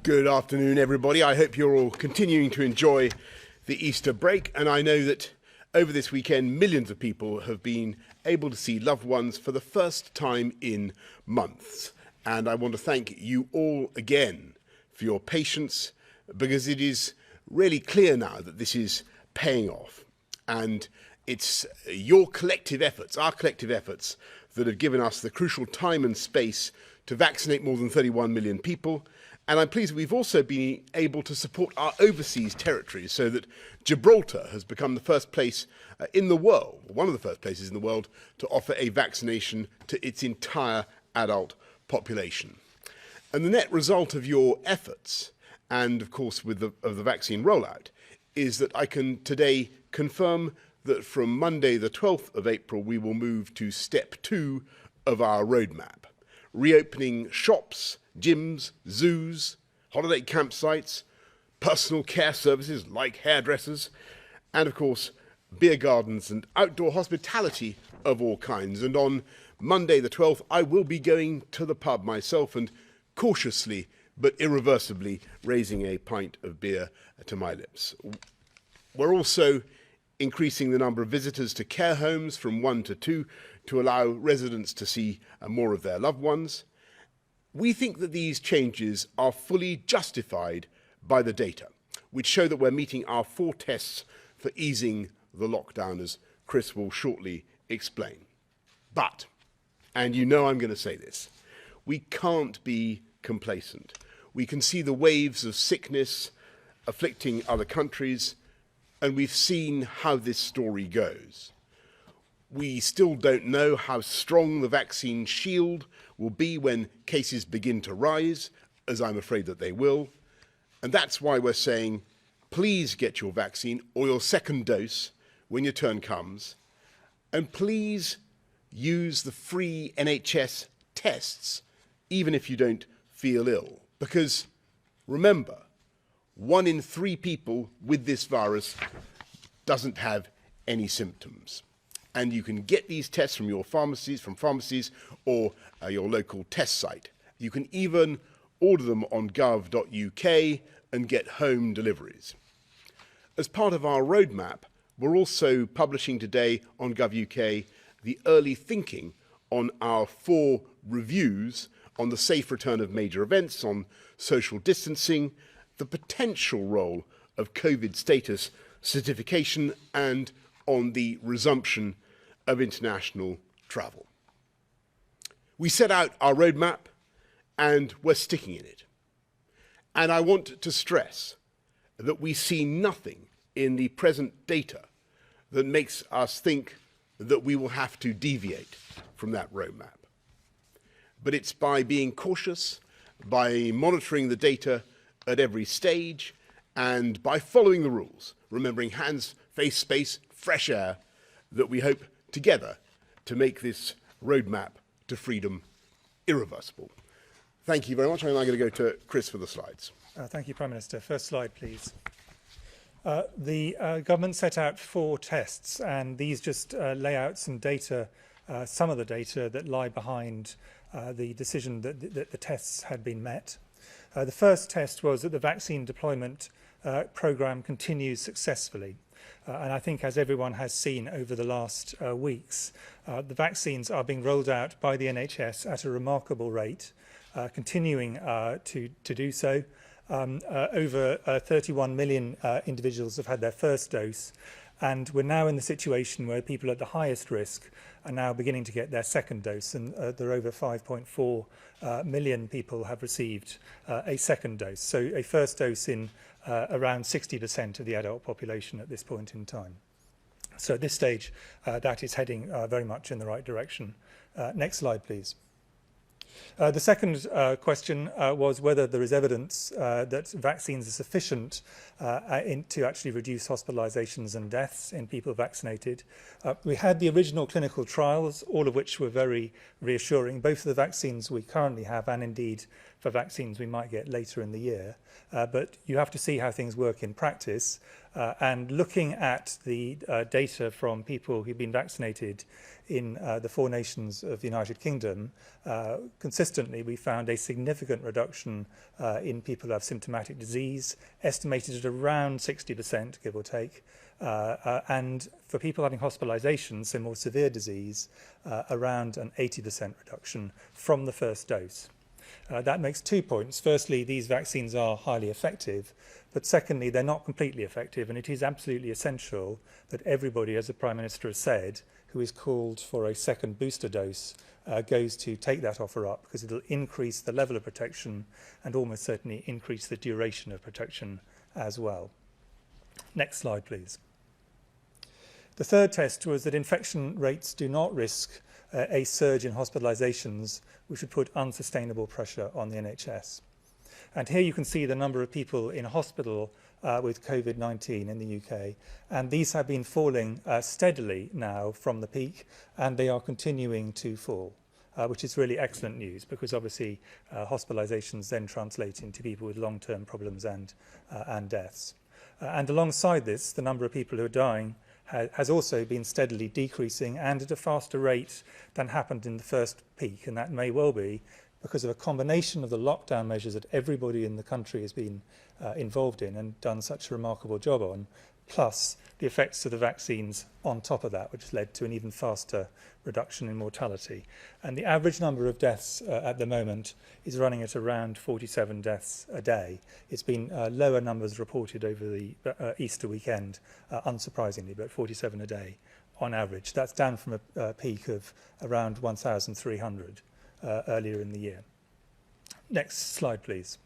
Good afternoon, everybody. I hope you're all continuing to enjoy the Easter break. And I know that over this weekend, millions of people have been able to see loved ones for the first time in months. And I want to thank you all again for your patience, because it is really clear now that this is paying off. And it's your collective efforts, our collective efforts, that have given us the crucial time and space to vaccinate more than 31 million people. And I'm pleased that we've also been able to support our overseas territories, so that Gibraltar has become the first place in the world, one of the first places in the world, to offer a vaccination to its entire adult population. And the net result of your efforts, and of course of the vaccine rollout, is that I can today confirm that from Monday the 12th of April we will move to step 2 of our roadmap, reopening shops, gyms, zoos, holiday campsites, personal care services like hairdressers, and of course beer gardens and outdoor hospitality of all kinds. And on Monday the 12th I will be going to the pub myself and cautiously but irreversibly raising a pint of beer to my lips. We're also increasing the number of visitors to care homes from 1 to 2 to allow residents to see more of their loved ones. We think that these changes are fully justified by the data, which show that we're meeting our 4 tests for easing the lockdown, as Chris will shortly explain. But, and you know I'm going to say this, we can't be complacent. We can see the waves of sickness afflicting other countries, and we've seen how this story goes. We still don't know how strong the vaccine shield will be when cases begin to rise, as I'm afraid that they will. And that's why we're saying, please get your vaccine or your second dose when your turn comes. And please use the free NHS tests, even if you don't feel ill. Because remember, 1 in 3 people with this virus doesn't have any symptoms. And you can get these tests from your pharmacies, or your local test site. You can even order them on gov.uk and get home deliveries. As part of our roadmap, we're also publishing today on gov.uk the early thinking on our 4 reviews on the safe return of major events, on social distancing, the potential role of COVID status certification, and on the resumption of international travel. We set out our roadmap and we're sticking in it. And I want to stress that we see nothing in the present data that makes us think that we will have to deviate from that roadmap. But it's by being cautious, by monitoring the data at every stage, and by following the rules, remembering hands, face, space, fresh air, that we hope together to make this roadmap to freedom irreversible. Thank you very much. I'm now going to go to Chris for the slides. Thank you, Prime Minister. First slide, please. The government set out 4 tests, and these just lay out some data, some of the data that lie behind the decision that the tests had been met. The first test was that the vaccine deployment programme continues successfully. And I think, as everyone has seen over the last weeks, the vaccines are being rolled out by the NHS at a remarkable rate, continuing to do so. Over 31 million individuals have had their first dose, and we're now in the situation where people at the highest risk are now beginning to get their second dose, and there are over 5.4 million people have received a second dose. So a first dose in around 60% of the adult population at this point in time. So at this stage, that is heading very much in the right direction. Next slide, please. The second question was whether there is evidence that vaccines are sufficient to actually reduce hospitalisations and deaths in people vaccinated. We had the original clinical trials, all of which were very reassuring, both for the vaccines we currently have and indeed for vaccines we might get later in the year. But you have to see how things work in practice. And looking at the data from people who've been vaccinated in the 4 nations of the United Kingdom, consistently we found a significant reduction in people who have symptomatic disease, estimated at around 60%, give or take, and for people having hospitalizations, so more severe disease, around an 80% reduction from the first dose. That makes 2 points. Firstly, these vaccines are highly effective, but secondly, they're not completely effective, and it is absolutely essential that everybody, as the Prime Minister has said, who is called for a second booster dose, goes to take that offer up, because it'll increase the level of protection and almost certainly increase the duration of protection as well. Next slide, please. The third test was that infection rates do not risk a surge in hospitalizations, which would put unsustainable pressure on the NHS. And here you can see the number of people in hospital with COVID-19 in the UK, and these have been falling steadily now from the peak, and they are continuing to fall, which is really excellent news, because obviously hospitalizations then translate into people with long-term problems and deaths. And alongside this, the number of people who are dying has also been steadily decreasing, and at a faster rate than happened in the first peak, and that may well be because of a combination of the lockdown measures that everybody in the country has been involved in and done such a remarkable job on, plus the effects of the vaccines on top of that, which has led to an even faster reduction in mortality. And the average number of deaths at the moment is running at around 47 deaths a day. It's been lower numbers reported over the Easter weekend, unsurprisingly, but 47 a day on average. That's down from a peak of around 1,300 earlier in the year. Next slide, please.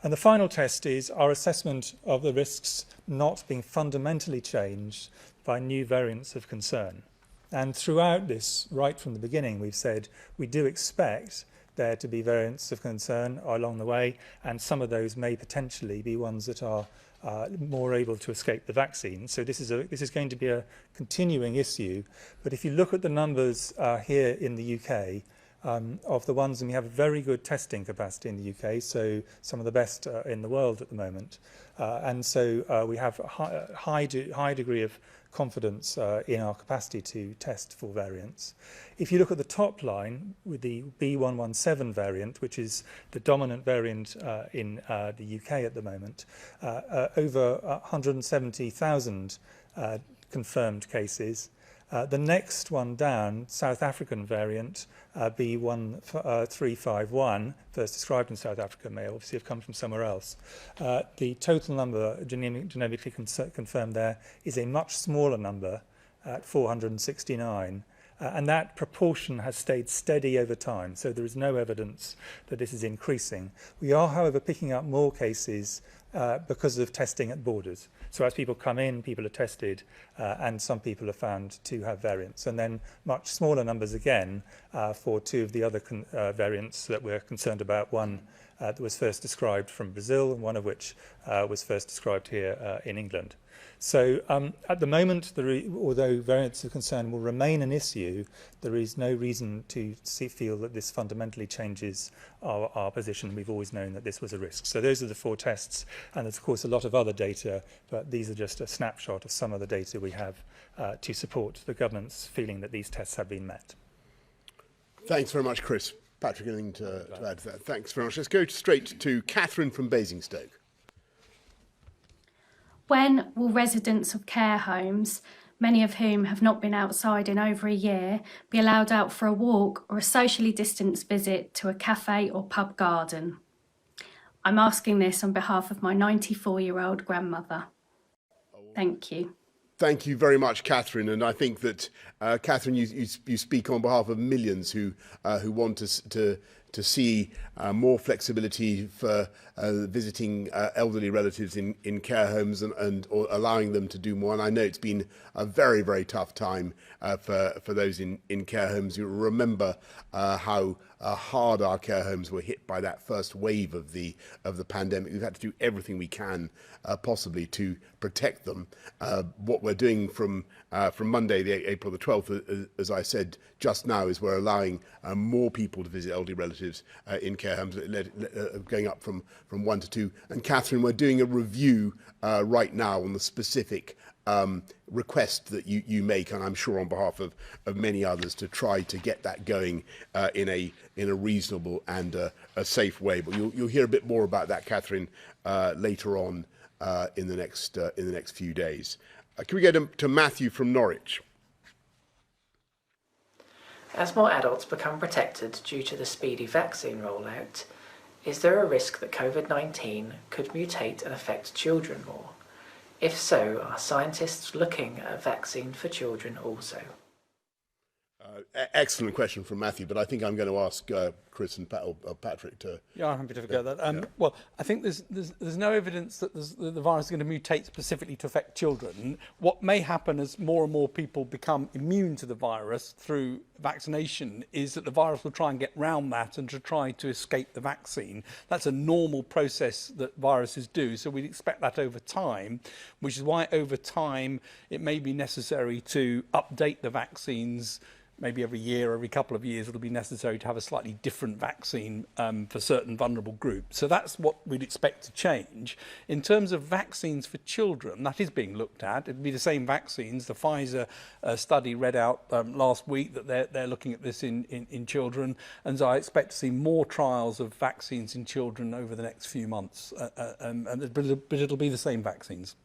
And the final test is our assessment of the risks not being fundamentally changed by new variants of concern. And throughout this, right from the beginning, we've said we do expect there to be variants of concern along the way, and some of those may potentially be ones that are more able to escape the vaccine. So this is going to be a continuing issue. But if you look at the numbers here in the UK, of the ones, and we have a very good testing capacity in the UK, so some of the best in the world at the moment. And so we have a high degree of confidence in our capacity to test for variants. If you look at the top line with the B117 variant, which is the dominant variant in the UK at the moment, over 170,000 confirmed cases. The next one down, South African variant, B1351, first described in South Africa, may obviously have come from somewhere else. The total number genetically confirmed there is a much smaller number at 469. And that proportion has stayed steady over time, so there is no evidence that this is increasing. We are, however, picking up more cases because of testing at borders. So as people come in, people are tested, and some people are found to have variants. And then much smaller numbers again for 2 of the other variants that we're concerned about, one that was first described from Brazil, and one of which was first described here in England. So at the moment, although variants of concern will remain an issue, there is no reason to feel that this fundamentally changes our position. We've always known that this was a risk. So those are the 4 tests, and there's of course a lot of other data, but these are just a snapshot of some of the data we have to support the government's feeling that these tests have been met. Thanks very much, Chris. Patrick, anything to add to that? Thanks very much. Let's go straight to Catherine from Basingstoke. When will residents of care homes, many of whom have not been outside in over a year, be allowed out for a walk or a socially distanced visit to a cafe or pub garden? I'm asking this on behalf of my 94-year-old grandmother. Thank you. Thank you very much, Catherine. And I think that, Catherine, you speak on behalf of millions who want to see more flexibility for visiting elderly relatives in care homes or allowing them to do more. And I know it's been a very, very tough time for those in care homes. You remember how hard our care homes were hit by that first wave of the pandemic. We've had to do everything we can possibly to protect them. What we're doing from Monday, April the 12th, as I said just now, is we're allowing more people to visit elderly relatives in care homes, going up from 1 to 2. And Catherine, we're doing a review right now on the specific request that you make, and I'm sure on behalf of many others, to try to get that going in a reasonable and a safe way. But you'll hear a bit more about that, Catherine, later on in the next few days. Can we go to Matthew from Norwich? As more adults become protected due to the speedy vaccine rollout, is there a risk that COVID-19 could mutate and affect children more? If so, are scientists looking at a vaccine for children also? Excellent question from Matthew, but I think I'm going to ask Chris and Patrick to... Yeah, I'm happy to go that. Well, I think there's no evidence that the virus is going to mutate specifically to affect children. What may happen as more and more people become immune to the virus through vaccination is that the virus will try and get round that and to try to escape the vaccine. That's a normal process that viruses do, so we'd expect that over time, which is why over time it may be necessary to update the vaccines. Maybe every year, every couple of years, it'll be necessary to have a slightly different vaccine for certain vulnerable groups. So that's what we'd expect to change. In terms of vaccines for children, that is being looked at. It'd be the same vaccines. The Pfizer study read out last week that they're looking at this in children. And so I expect to see more trials of vaccines in children over the next few months. But it'll be the same vaccines.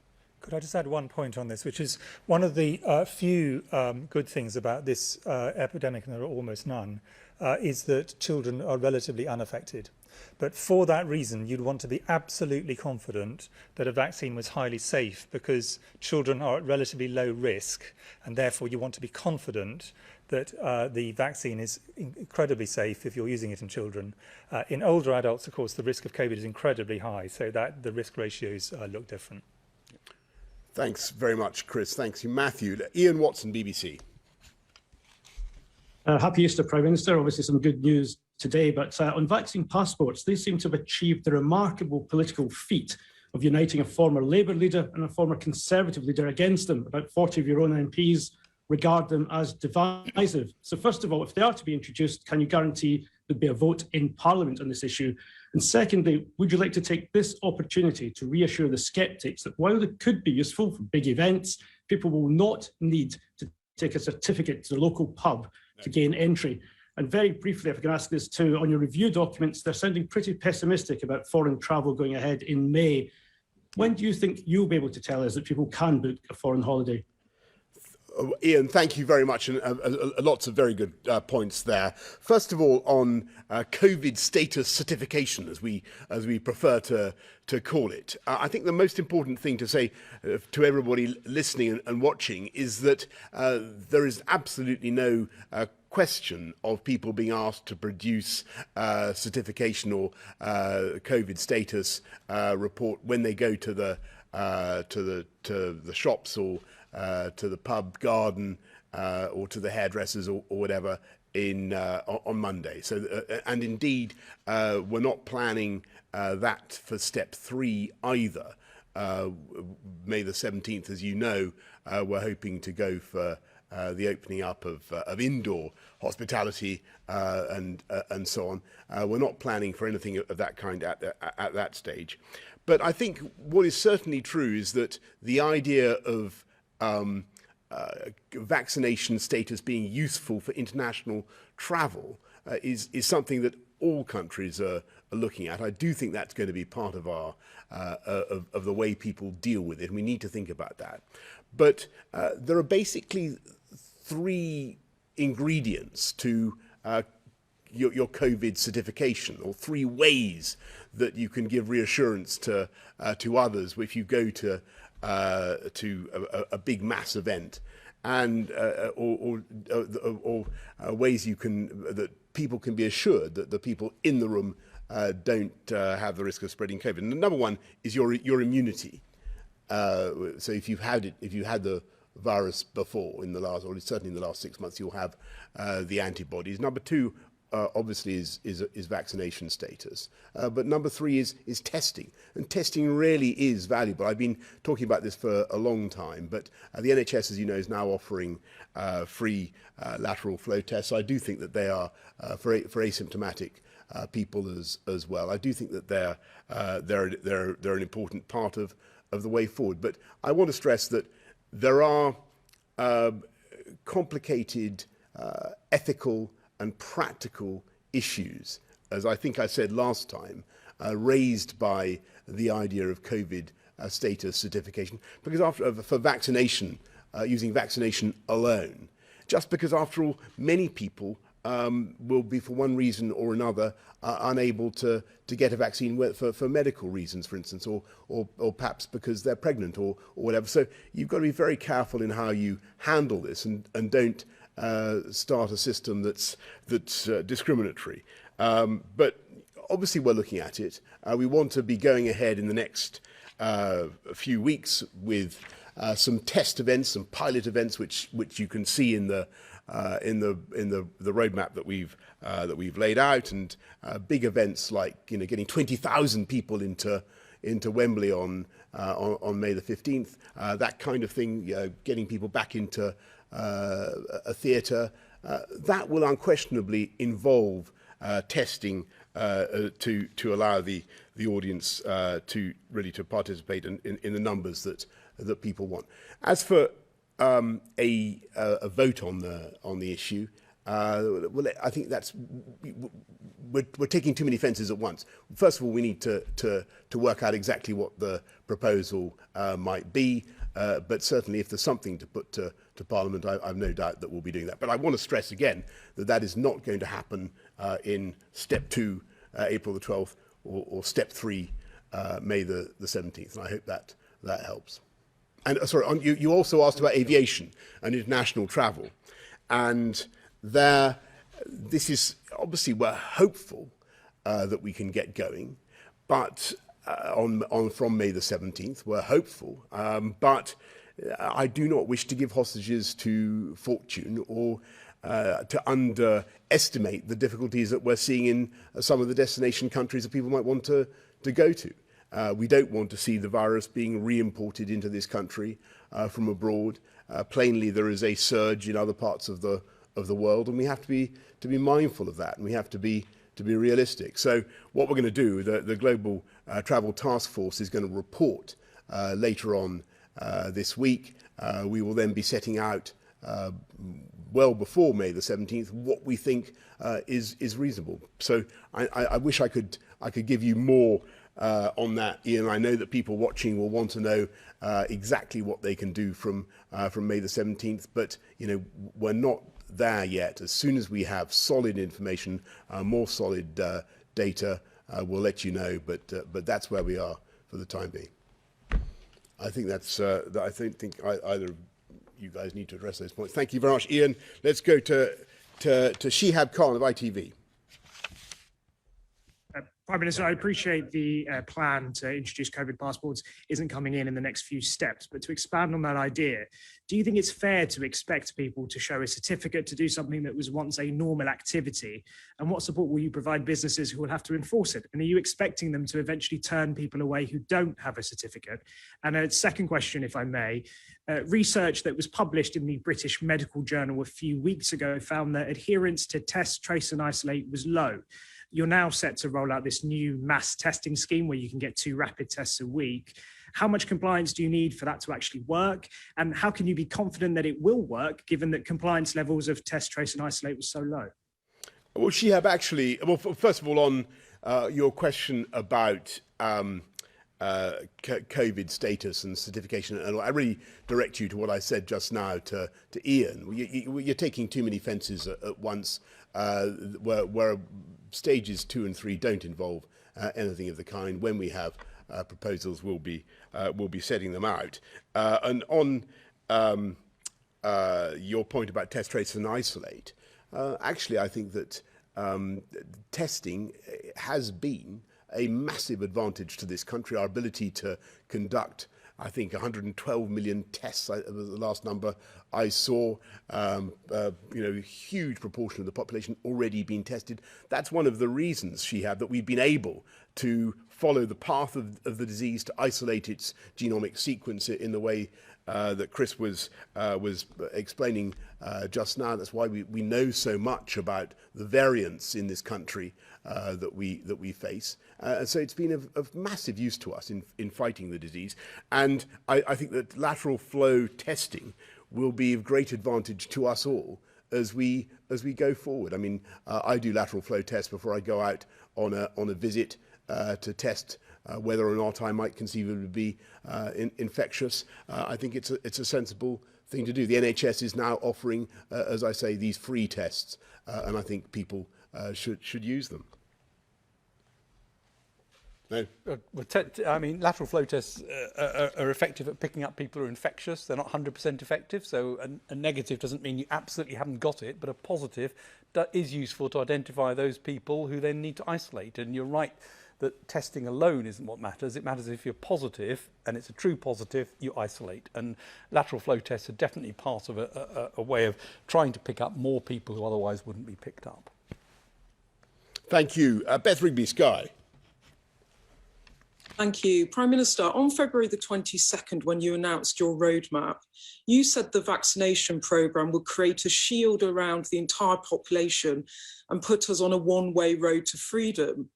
Could I just add one point on this, which is one of the few good things about this epidemic, and there are almost none, is that children are relatively unaffected. But for that reason, you'd want to be absolutely confident that a vaccine was highly safe, because children are at relatively low risk, and therefore you want to be confident that the vaccine is incredibly safe if you're using it in children. In older adults, of course, the risk of COVID is incredibly high, so that the risk ratios look different. Thanks very much, Chris. Thanks you, Matthew. Ian Watson, BBC. Happy Easter, Prime Minister. Obviously some good news today, but on vaccine passports, they seem to have achieved the remarkable political feat of uniting a former Labour leader and a former Conservative leader against them. About 40 of your own MPs regard them as divisive. So first of all, if they are to be introduced, can you guarantee there'll be a vote in Parliament on this issue? And secondly, would you like to take this opportunity to reassure the sceptics that while they could be useful for big events, people will not need to take a certificate to the local pub to gain entry? And very briefly, if I can ask this too, on your review documents, they're sounding pretty pessimistic about foreign travel going ahead in May. When do you think you'll be able to tell us that people can book a foreign holiday? Ian, thank you very much, and lots of very good points there. First of all, on COVID status certification, as we prefer to call it, I think the most important thing to say to everybody listening and watching is that there is absolutely no question of people being asked to produce certification or COVID status report when they go to the shops or to the pub garden or to the hairdressers or whatever on Monday. So and indeed we're not planning that for step 3 either. May the 17th, as you know, we're hoping to go for the opening up of indoor hospitality and so on. We're not planning for anything of that kind at that stage. But I think what is certainly true is that the idea of vaccination status being useful for international travel is something that all countries are looking at. I do think that's going to be part of our of the way people deal with it. We need to think about that. But there are basically 3 ingredients to your COVID certification, or 3 ways that you can give reassurance to others if you go to a big mass event, and or ways that people can be assured that the people in the room don't have the risk of spreading COVID. And the number one is your immunity. So if you had the virus before in the last, or certainly in the last 6 months, you'll have the antibodies. Number 2. Obviously is vaccination status, but number 3 is testing, and testing really is valuable. I've been talking about this for a long time, but the NHS, as you know, is now offering free lateral flow tests. I do think that they are for asymptomatic people as well. I do think that they're an important part of the way forward. But I want to stress that there are complicated ethical and practical issues, as I think I said last time, raised by the idea of COVID status certification, because for vaccination, using vaccination alone, just because after all, many people will be, for one reason or another, unable to get a vaccine for medical reasons, for instance, or perhaps because they're pregnant or whatever. So you've got to be very careful in how you handle this and don't start a system that's discriminatory. But obviously we're looking at it. We want to be going ahead in the next few weeks with some test events, some pilot events, which you can see in the roadmap that we've laid out, and big events like getting 20,000 people into Wembley on May the 15th, that kind of thing, getting people back into a theatre. That will unquestionably involve testing to allow the audience to really to participate in the numbers that people want. As for a vote on the issue, well, I think that's we're taking too many fences at once. First of all, we need to work out exactly what the proposal might be, but certainly if there's something to put to Parliament, I've no doubt that we'll be doing that. But I want to stress again that is not going to happen in step 2, April the 12th, or step 3, May the 17th, and I hope that helps. And sorry, you also asked about aviation and international travel, and this is obviously, we're hopeful that we can get going, but from May the 17th, we're hopeful, but I do not wish to give hostages to fortune or to underestimate the difficulties that we're seeing in some of the destination countries that people might want to go to. We don't want to see the virus being re-imported into this country from abroad. Plainly, there is a surge in other parts of the world, and we have to be mindful of that, and we have to be realistic. So what we're going to do, the Global Travel Task Force is going to report later on this week. We will then be setting out well before May the 17th what we think is reasonable. So I wish I could give you more on that, Ian. I know that people watching will want to know exactly what they can do from May the 17th, but we're not there yet. As soon as we have solid information, more solid data, we'll let you know. But that's where we are for the time being. I think that's. I think either of you guys need to address those points. Thank you very much, Ian. Let's go to Shihab Khan of ITV. Prime Minister, I appreciate the plan to introduce COVID passports isn't coming in the next few steps, but to expand on that idea, do you think it's fair to expect people to show a certificate to do something that was once a normal activity? And what support will you provide businesses who will have to enforce it? And are you expecting them to eventually turn people away who don't have a certificate? And a second question, if I may, research that was published in the British Medical Journal a few weeks ago found that adherence to test, trace and isolate was low. You're now set to roll out this new mass testing scheme where you can get 2 rapid tests a week. How much compliance do you need for that to actually work? And how can you be confident that it will work, given that compliance levels of test, trace and isolate was so low? Well, Shihab, actually, well, first of all, on your question about COVID status and certification, and I really direct you to what I said just now to Ian. You're taking too many fences at once, where stages 2 and 3 don't involve anything of the kind. When we have proposals, we'll be setting them out. And on your point about test, trace and isolate, actually, I think that testing has been a massive advantage to this country. Our ability to conduct, I think, 112 million tests was the last number I saw. Huge proportion of the population already being tested. That's one of the reasons, Shihab, that we've been able to follow the path of the disease, to isolate its genomic sequence in the way that Chris was explaining just now. That's why we know so much about the variants in this country that we face. And so it's been of massive use to us in fighting the disease. And I think that lateral flow testing will be of great advantage to us all as we go forward. I mean, I do lateral flow tests before I go out on a visit to test whether or not I might conceivably be infectious. I think it's a sensible thing to do. The NHS is now offering, as I say, these free tests, and I think people should use them. No. I mean, lateral flow tests are effective at picking up people who are infectious. They're not 100% effective, so a negative doesn't mean you absolutely haven't got it, but a positive is useful to identify those people who then need to isolate. And you're right that testing alone isn't what matters. It matters if you're positive, and it's a true positive, you isolate. And lateral flow tests are definitely part of a way of trying to pick up more people who otherwise wouldn't be picked up. Thank you. Beth Rigby, Sky. Thank you. Prime Minister, on February the 22nd, when you announced your roadmap, you said the vaccination programme would create a shield around the entire population and put us on a one-way road to freedom.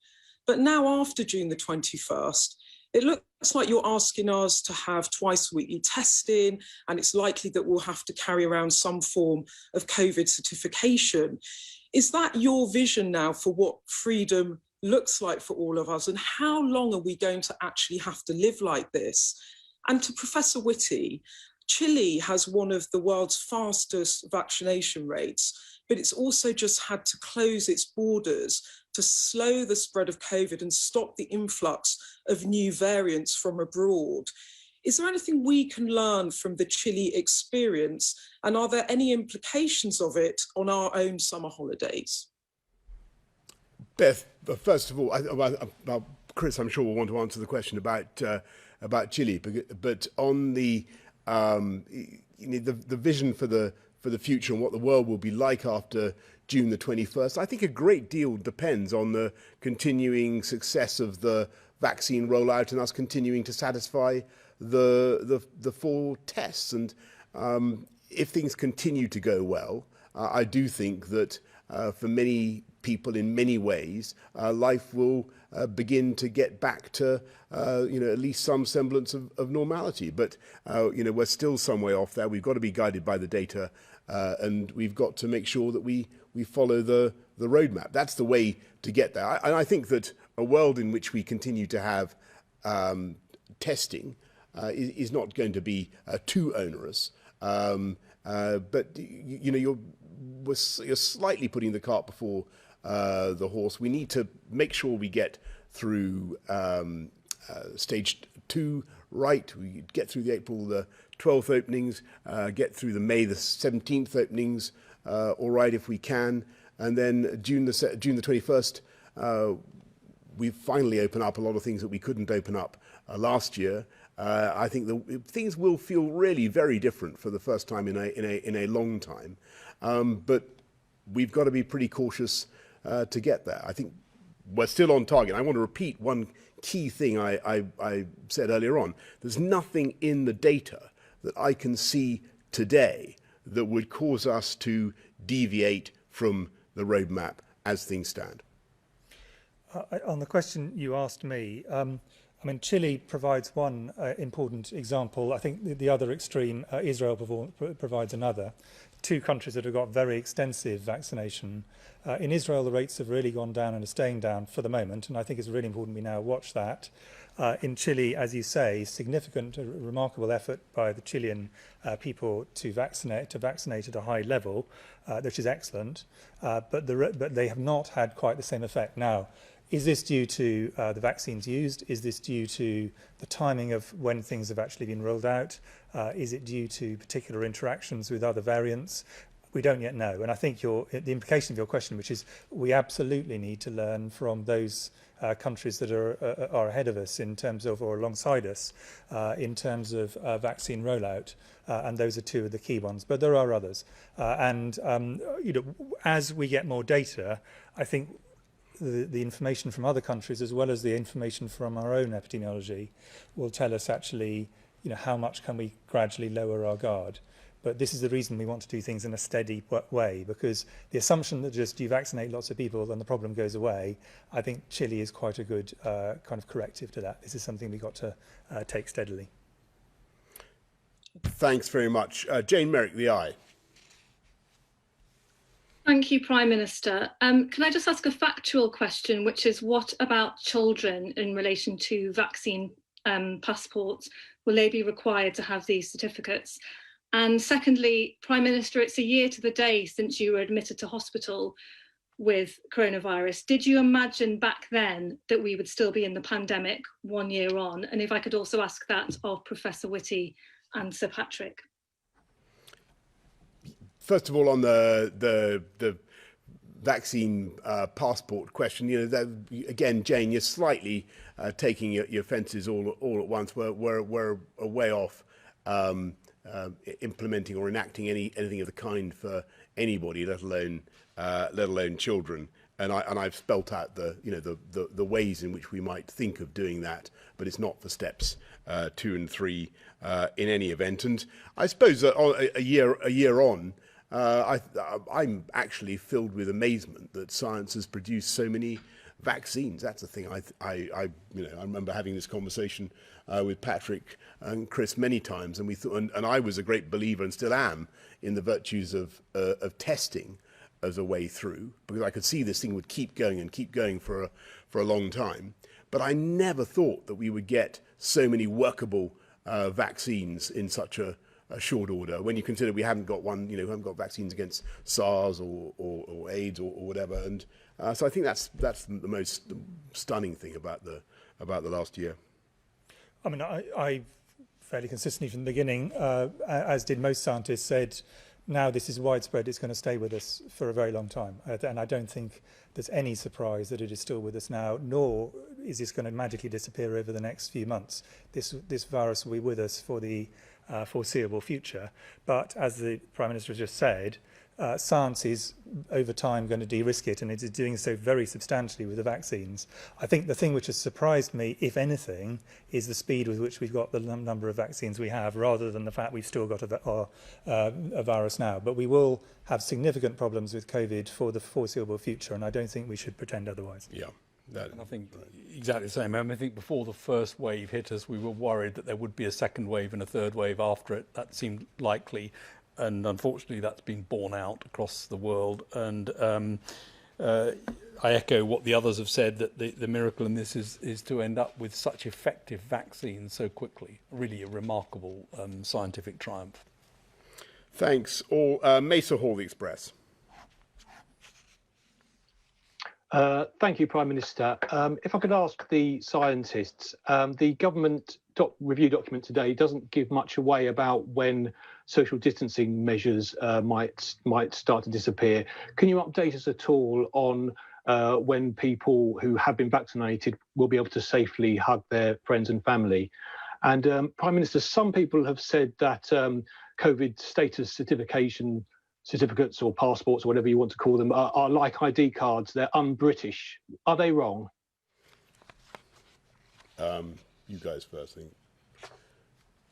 But now, after June the 21st, it looks like you're asking us to have twice-weekly testing, and it's likely that we'll have to carry around some form of COVID certification. Is that your vision now for what freedom looks like for all of us, and how long are we going to actually have to live like this? And to Professor Whitty, Chile has one of the world's fastest vaccination rates, but it's also just had to close its borders to slow the spread of COVID and stop the influx of new variants from abroad. Is there anything we can learn from the Chile experience, and are there any implications of it on our own summer holidays? Beth, first of all, Chris, I'm sure will want to answer the question about Chile, but on the vision for the future and what the world will be like after June the 21st, I think a great deal depends on the continuing success of the vaccine rollout and us continuing to satisfy the 4 tests. And if things continue to go well, I do think that for many people in many ways, life will begin to get back to, at least some semblance of normality. But, we're still some way off there. We've got to be guided by the data, and we've got to make sure that we follow the roadmap. That's the way to get there. And I think that a world in which we continue to have testing is not going to be too onerous. But, you're slightly putting the cart before the horse. We need to make sure we get through stage 2 right. We get through the April the 12th openings, get through the May the 17th openings, all right if we can, and then June the 21st, we finally open up a lot of things that we couldn't open up last year. I think things will feel really very different for the first time in a long time, but we've got to be pretty cautious to get there. I think we're still on target. I want to repeat one key thing I said earlier on. There's nothing in the data that I can see today that would cause us to deviate from the roadmap as things stand. On the question you asked me, Chile provides one important example. I think the other extreme, Israel provides another. 2 countries that have got very extensive vaccination. In Israel, the rates have really gone down and are staying down for the moment, and I think it's really important we now watch that. In Chile, as you say, significant, remarkable effort by the Chilean people to vaccinate at a high level, which is excellent, but they have not had quite the same effect. Now, is this due to the vaccines used? Is this due to the timing of when things have actually been rolled out? Is it due to particular interactions with other variants? We don't yet know. And I think the implication of your question, which is we absolutely need to learn from those countries that are ahead of us in terms of, or alongside us, in terms of vaccine rollout. And those are 2 of the key ones, but there are others. As we get more data, I think the information from other countries as well as the information from our own epidemiology will tell us actually, how much can we gradually lower our guard? But this is the reason we want to do things in a steady way, because the assumption that just you vaccinate lots of people and the problem goes away, I think Chile is quite a good kind of corrective to that. This is something we've got to take steadily. Thanks very much. Jane Merrick, the Eye. Thank you, Prime Minister. Can I just ask a factual question, which is what about children in relation to vaccine passports? Will they be required to have these certificates? And secondly, Prime Minister, it's a year to the day since you were admitted to hospital with coronavirus. Did you imagine back then that we would still be in the pandemic 1 year on? And if I could also ask that of Professor Whitty and Sir Patrick. First of all, on the vaccine passport question, again, Jane, you're slightly taking your fences all at once. We're a way off implementing or enacting anything of the kind for anybody, let alone children. And I've spelt out the ways in which we might think of doing that, but it's not for steps 2 and 3 in any event. And I suppose a year on, I'm actually filled with amazement that science has produced so many vaccines. That's the thing. I remember having this conversation with Patrick and Chris many times, and we thought, and I was a great believer and still am in the virtues of testing as a way through, because I could see this thing would keep going for a long time. But I never thought that we would get so many workable vaccines in such a short order, when you consider we haven't got vaccines against SARS or AIDS or whatever. And so I think that's the most stunning thing about the last year. I mean, I fairly consistently from the beginning, as did most scientists, said now this is widespread, it's going to stay with us for a very long time. And I don't think there's any surprise that it is still with us now, nor is this going to magically disappear over the next few months. This virus will be with us for the foreseeable future. But as the Prime Minister has just said, science is over time going to de-risk it, and it is doing so very substantially with the vaccines. I think the thing which has surprised me, if anything, is the speed with which we've got the number of vaccines we have, rather than the fact we've still got a virus now. But we will have significant problems with COVID for the foreseeable future, and I don't think we should pretend otherwise. Yeah. And I think exactly the same. I think before the first wave hit us, we were worried that there would be a second wave and a third wave after it. That seemed likely, and unfortunately that's been borne out across the world. And I echo what the others have said, that the miracle in this is to end up with such effective vaccines so quickly. Really a remarkable scientific triumph. Thanks. All Mesa Hall Express. Thank you, Prime Minister. If I could ask the scientists, the government review document today doesn't give much away about when social distancing measures might start to disappear. Can you update us at all on when people who have been vaccinated will be able to safely hug their friends and family? And Prime Minister, some people have said that COVID status certificates or passports or whatever you want to call them are like ID cards. They're un-British. Are they wrong? You guys first, I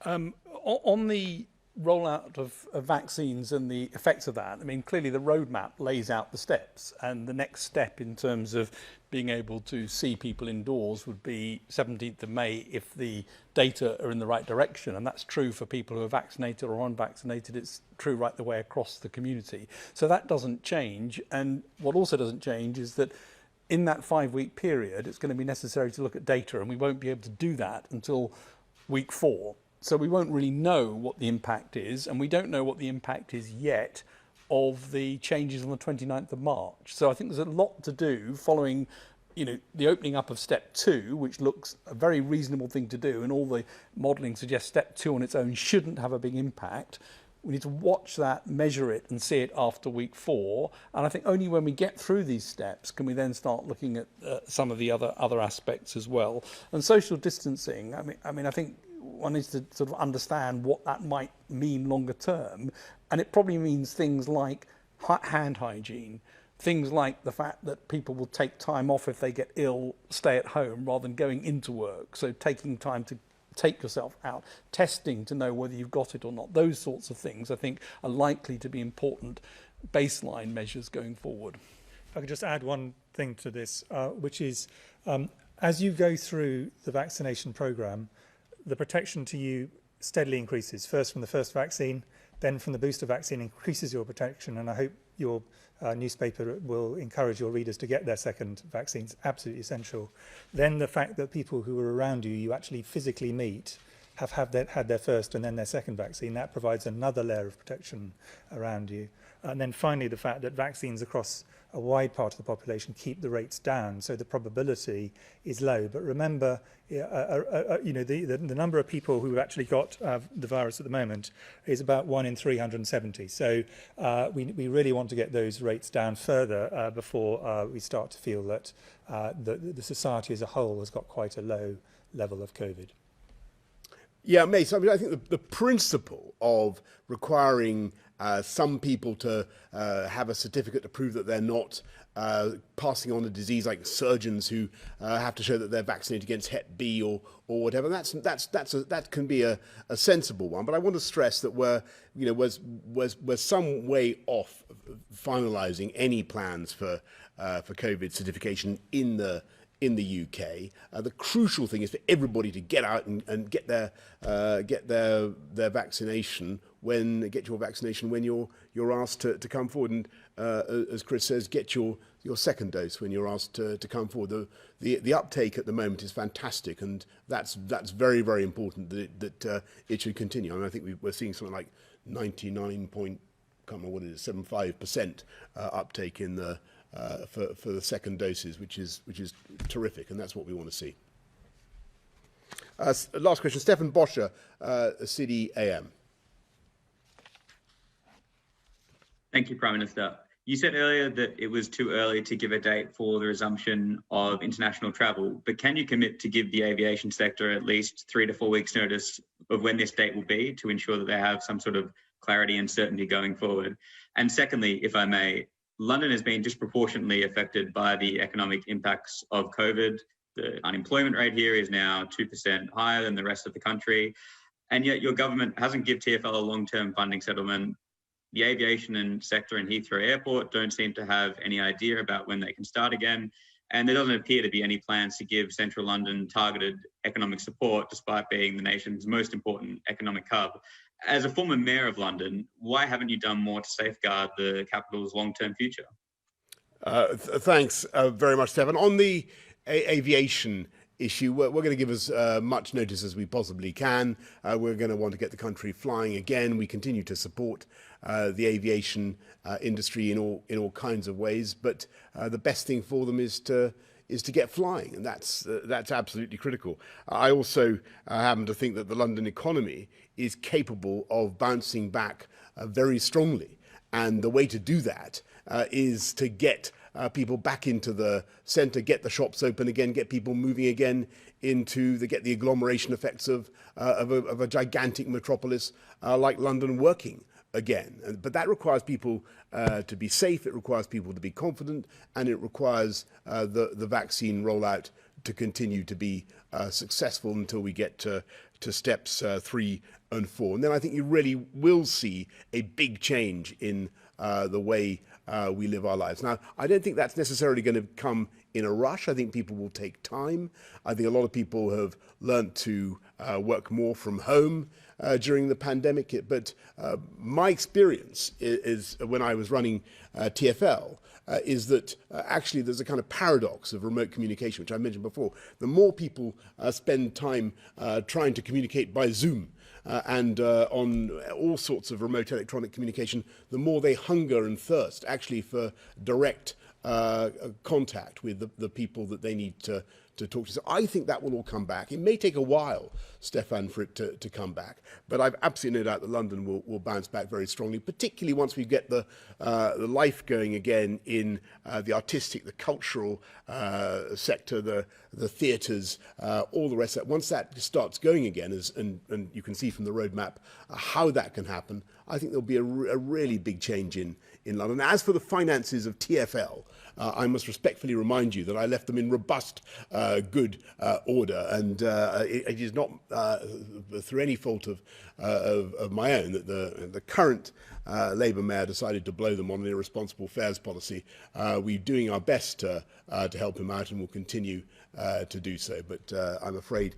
think. On the rollout of vaccines and the effects of that, I mean, clearly the roadmap lays out the steps, and the next step in terms of being able to see people indoors would be 17th of May if the data are in the right direction. And that's true for people who are vaccinated or unvaccinated. It's true right the way across the community. So that doesn't change. And what also doesn't change is that in that 5-week period, it's going to be necessary to look at data, and we won't be able to do that until week 4. So we won't really know what the impact is, and we don't know what the impact is yet of the changes on the 29th of March. So I think there's a lot to do following, the opening up of step 2, which looks a very reasonable thing to do, and all the modelling suggests step 2 on its own shouldn't have a big impact. We need to watch that, measure it, and see it after week 4. And I think only when we get through these steps can we then start looking at some of the other aspects as well. And social distancing, I mean, I think one needs to sort of understand what that might mean longer term. And it probably means things like hand hygiene, things like the fact that people will take time off if they get ill, stay at home rather than going into work. So taking time to take yourself out, testing to know whether you've got it or not. Those sorts of things, I think, are likely to be important baseline measures going forward. If I could just add one thing to this, which is as you go through the vaccination programme, the protection to you steadily increases. First from the first vaccine, then from the booster vaccine increases your protection, and I hope your newspaper will encourage your readers to get their second vaccine. It's absolutely essential. Then the fact that people who are around you, you actually physically meet, have had their first and then their second vaccine, that provides another layer of protection around you. And then finally, the fact that vaccines across a wide part of the population keep the rates down, so the probability is low. But remember, the number of people who have actually got the virus at the moment is about 1 in 370. So we really want to get those rates down further before we start to feel that the society as a whole has got quite a low level of COVID. Yeah, Mace, I mean, I think the principle of requiring some people to have a certificate to prove that they're not passing on a disease, like surgeons who have to show that they're vaccinated against Hep B or whatever, that can be a sensible one. But I want to stress that we're some way off finalising any plans for COVID certification in the UK. The crucial thing is for everybody to get out and get their vaccination get your vaccination when you're asked to come forward, and as Chris says, get your second dose when you're asked to come forward. The uptake at the moment is fantastic, and that's very, very important that it should continue. I mean, I think we're seeing something like 99.75% uptake in the for the second doses, which is terrific, and that's what we want to see. Last question, Stefan Boscher, City AM. Thank you, Prime Minister. You said earlier that it was too early to give a date for the resumption of international travel, but can you commit to give the aviation sector at least 3 to 4 weeks notice of when this date will be to ensure that they have some sort of clarity and certainty going forward? And secondly, if I may, London has been disproportionately affected by the economic impacts of COVID. The unemployment rate here is now 2% higher than the rest of the country. And yet your government hasn't given TfL a long-term funding settlement. The aviation and sector in Heathrow Airport don't seem to have any idea about when they can start again. And there doesn't appear to be any plans to give central London targeted economic support, despite being the nation's most important economic hub. As a former mayor of London, why haven't you done more to safeguard the capital's long-term future? Thanks very much, Stefan. On the aviation issue, we're going to give as much notice as we possibly can. We're going to want to get the country flying again. We continue to support the aviation industry in all kinds of ways, but the best thing for them is to get flying, and that's absolutely critical. I also happen to think that the London economy is capable of bouncing back very strongly, and the way to do that is to get people back into the centre, get the shops open again, get people moving again get the agglomeration effects of a gigantic metropolis like London working again. But that requires people to be safe, it requires people to be confident, and it requires the vaccine rollout to continue to be successful until we get to steps 3 and 4. And then I think you really will see a big change in the way we live our lives. Now, I don't think that's necessarily going to come in a rush. I think people will take time. I think a lot of people have learnt to work more from home during the pandemic. But my experience is when I was running TfL, is that actually there's a kind of paradox of remote communication, which I mentioned before. The more people spend time trying to communicate by Zoom and on all sorts of remote electronic communication, the more they hunger and thirst actually for direct contact with the people that they need to talk to. So I think that will all come back. It may take a while, Stefan, for it to come back, but I've absolutely no doubt that London will bounce back very strongly, particularly once we get the life going again in the artistic, the cultural sector, the theatres, all the rest of that. Once that starts going again, and you can see from the roadmap how that can happen, I think there'll be a really big change in in London. As for the finances of TfL, I must respectfully remind you that I left them in robust, good order, and it is not through any fault of my own that the current Labour mayor decided to blow them on an irresponsible fares policy. We're doing our best to help him out, and will continue to do so. But I'm afraid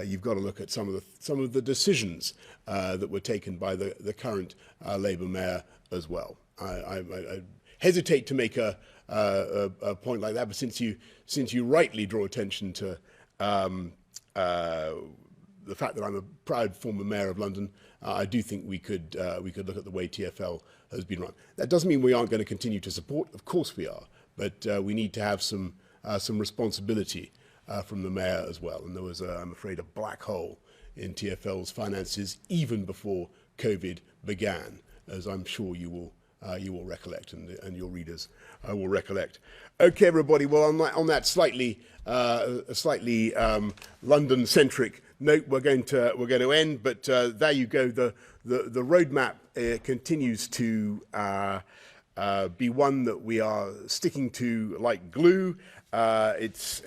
you've got to look at some of the decisions that were taken by the current Labour mayor as well. I hesitate to make a point like that, but since you rightly draw attention to the fact that I'm a proud former mayor of London, I do think we could look at the way TfL has been run. That doesn't mean we aren't going to continue to support. Of course we are, but we need to have some responsibility from the mayor as well. And there was, I'm afraid, a black hole in TfL's finances even before COVID began, as I'm sure you will recollect, and your readers will recollect. Okay, everybody. Well, on that slightly London-centric note, we're going to end. But there you go. The roadmap continues to be one that we are sticking to like glue. It's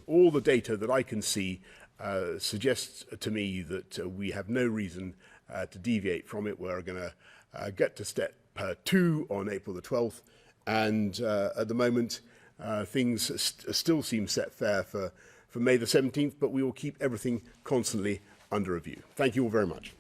all the data that I can see suggests to me that we have no reason to deviate from it. We're going to get to step 2 on April the 12th, and at the moment things still seem set fair for May the 17th, but we will keep everything constantly under review. Thank you all very much.